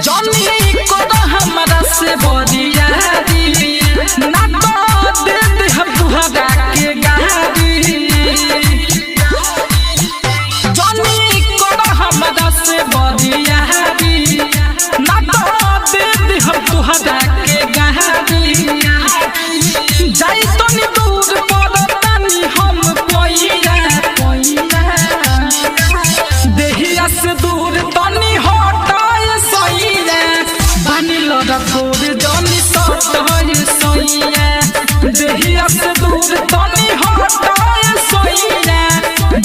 जनी कर हमरा से बरियारी ना तो दे दे तुहरा के गारी जनी कर हमरा से बरियारी ना तो दे दे तुहरा के गारी जाई तनी दूर पड़तानी हम कोइया देहिया से दूर तनी हटाए सईया बनिल रखोर जनी सटाए सईया देहिया से दूर तनी हटाए सईया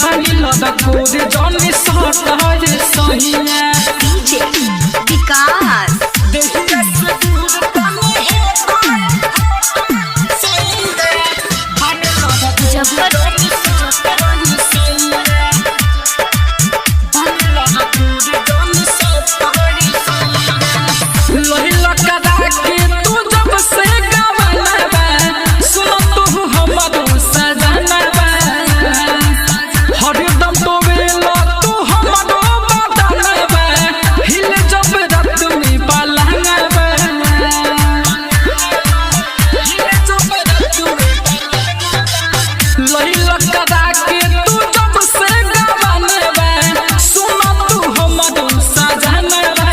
बनिल रखोर जनी सटाए सईया डीजे विकास देहिया से दूर तनी हटाए सईया बनिल रखोर जनी सटाए सईया लोहिला कदा के तू जब से गवनबा सुन तू हमरो सजनबा हरदम तो वेला तू हमरो बदनबा हिल जब रात में पलंगबा हिल जब रात में लोहिला कदा के तू जब से गवनबा सुन तू हमरो सजनबा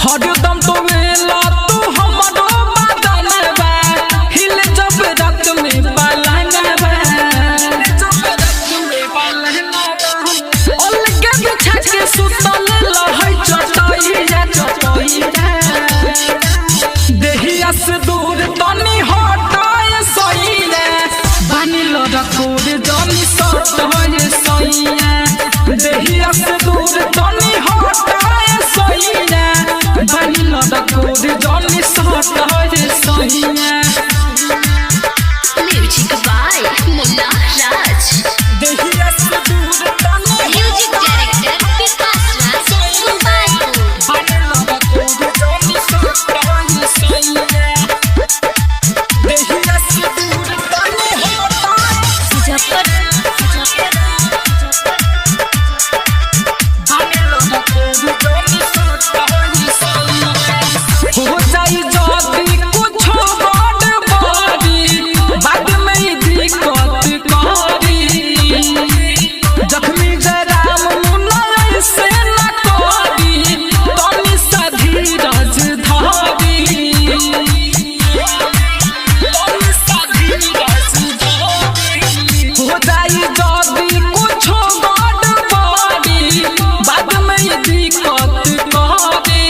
हरदम तो वेला तू हमरो बदनबा हिल जब रात में पलंगबा जब रात में पलंगबा अलगे बिछा के सुतल लहै चटैया देहिया से दूर तनी हटाए सईया बनिल रखोर जनी सटाए सईया देहिया से दूर तनी हटाए सईया बनिल रखोर जनी सटाए सईया म्यूजिक बाय मुन्ना राज देहिया से दूर तनी म्यूजिक डायरेक्टर विकास राज सुबाइपुर बनिल रखोर जनी सटाए सईया देहिया से दूर तनी हटाए हो जाई जदी कुछ बड़ बारी बाद में दिक्कत करी जखमी जराम मुन्ना से न करी तनी सा धीरज धरी तनी सा धीरज धरी हो जाई जदी कुछ बड़ बारी बाद में दिक्कत करी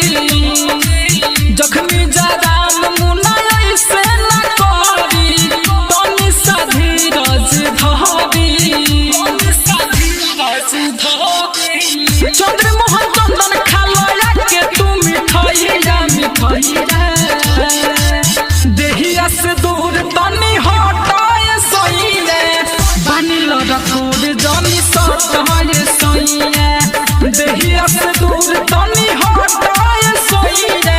जखमी जराम मुन्ना से न करी तनी सा धीरज धरी चंद्रमोहन चंदन खालया के तू मिठाइया देहिया से दूर तनी हटाए सईया बनिल रखोर जनी सटाए सईया देहिया से दूर तनी हटाए सईया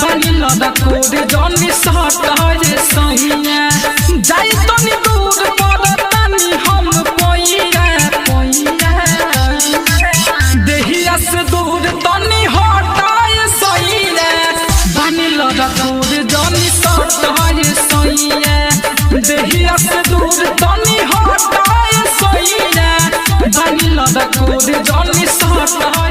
बनिल रखोर जनी सटाए सईया जाई तनी दूर पड़तानी हम कोइया देहिया से दूर तनी हटाए सईया बनिल रखोर जनी सटाए सईया देहिया से दूर तनी हटाए सईया बनिल रखोर जनी सटाए